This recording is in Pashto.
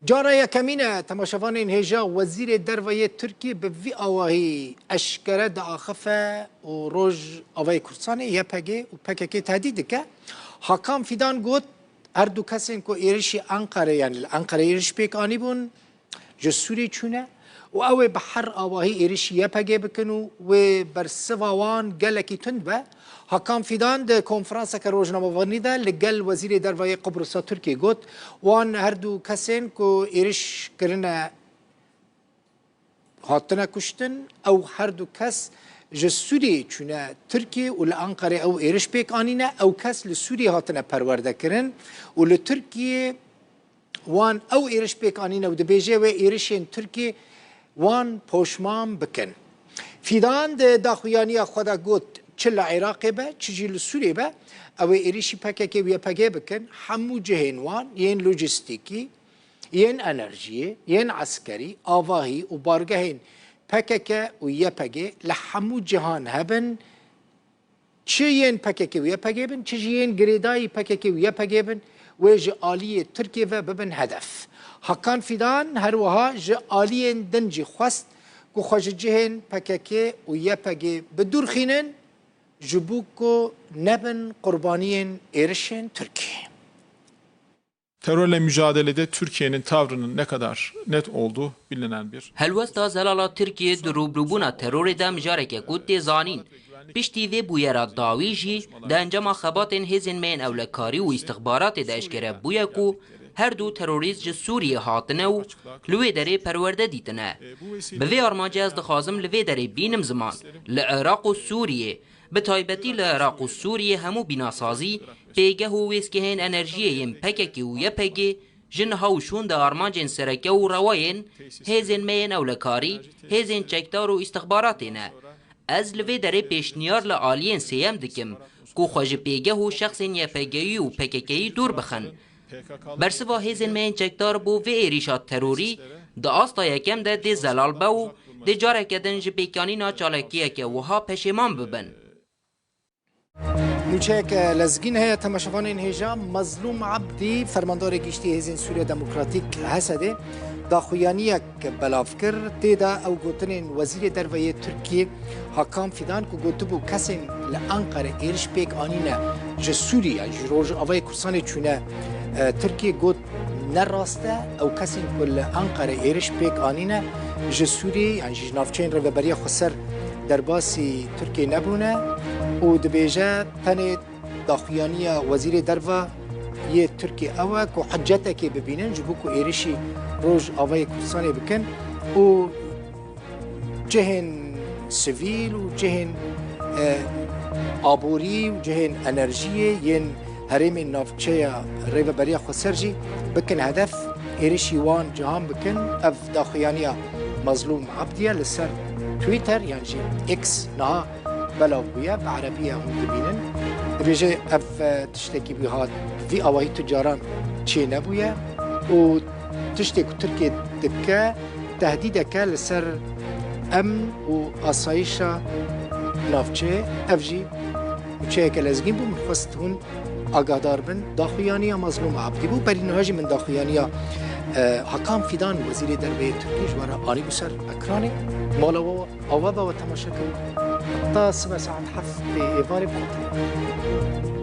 جارا یکمینه تماشاوان هجا وزیر درویه ترکیه به وی آواهی اشکره دا آخفه و روژ آوای کردستان یپگه و پککه تهدید که حاکم فیدان گوت هر دو کسین که ایرشی انقره یعنی انقره ایرش پیک آنی بون جسوری چونه و اوه به هر آواهی ایرشی یپگه بکنو و بر سواوان گلکی تند به حاکم فیدان ده کنفرانس که روزنامه‌نگاری ده لگل وزیر درویه قبرس ترکیه گوت وان هر دو کسین که ایرش کرنه هاتنه کشتن او هر دو کس جسوری چونه ترکیه و لانقره او ایرش پیک آنینه او کس لسوری هاتنه پرورده کرن و لترکیه وان او ایرش پیک آنینه و دبیجه و ایرشین ترکیه وان پوشمان بکن فیدان ده داخویانی خدا گوت چلا عراقی به چجیل سوری به او ایریشی پکه ویا پکه بکن همو جهن وان ین لوجستیکی ین انرژی ین عسکری آواهی و بارگهین پکه ویا پکه لحمو جهان هبن چه ین پکه ویا پکه بن چه ین گریدای پکه ویا پکه بن و جالی ترکیه و ببن هدف حکان فیدان هر وها جالی دنجی خواست کو خوش جهن پکه ویا پکه بدور خینن جبوكو نبن قربانيين إيرشين Türkiye. Terörle mücadelede Türkiye'nin tavrının ne kadar net olduğu bilinen bir. Helwesta zelala Türkiye durubuna terör de müjareke kutte zanin. Pişti ve bu yara daviji de encama xebatên hêzên mêyên ewlekarî û istixbaratê de eşkere bûye ku her du terorîst ji Sûriyê hatine û li wê derê perwerde dîtine. Bi vê armacê ez dixwazim li vê derê bînim ziman li Iraq û Sûriyê به تایبەتی لە عێراق و سووریە هەموو بیناسازی پێگەه و وێستگەهێن ئەنەرژیەیەن پەکێکی و یەپەگێ ژن هەوشون دە ئارمانجێن سەرەکە و ڕەوەیەن هێزên مەیەن ئەولەکاری هێزên چەکدار و ئیستixbaratێنە ئەز li vê derê pêşniyar li aliyên sêyem dikim ku xwe ji pêgeh û şexsên yepegeyî û pekekeyî dûr bixin bersiva hêzên meyên çekdar bû vê êrîşa terorî di asta yekem de dê zelal be û dê careke din ji pêkanîna çalakiyeke wiha peşêman bibin. نوچهک لزگین هیا تماشاوان هجا مظلوم عبدی فرماندار گشتی هزین سوریه دموکراتیک حسده داخویانیک بلافکر تیدا او گوتنین وزیر درویه ترکیه حکام فیدان کو گوتبو کسین لانقره ایرش پیک آنینه جه سوریه جروج آوای کورسان چونه ترکیه گوت نراسته او کسین کو لانقره ایرش پیک آنینه جه سوریه یعنی جه نافچین رو ببریه خسر در باسی ترکیه نبونه و دبیجه تنه داخویانی وزیر دروا یه ترکیه اوه که حجته که ببینن جبو که ایرشی روز آوای کردستانی بکن و جهن سویل و جهن آبوری و جهن انرژی ین هرم نافچه ریو بریا خسرجی بکن هدف ایرشی وان جهان بکن اف داخویانی مظلوم عبدیه لسر تویتر یعنی اکس نه بلاو بویا بعربیه هم دبینن دبیجه اف تشتکی بیهات وی آواهی تجاران چه نبویا و تشتکی ترکیه دکه تهدیده که لسر امن و آسایشا نافچه افجی و چه که لزگین بو مخواست هون آگادار بن داخویانی مظلوم عبدی بو برین هاجی من داخویانی حکام فیدان وزیر دربه ترکیه جوارا آنی بسر اکرانی مالا و آوابا و تماشا کرد تا 7 ساعات حف في إيفاري بخطر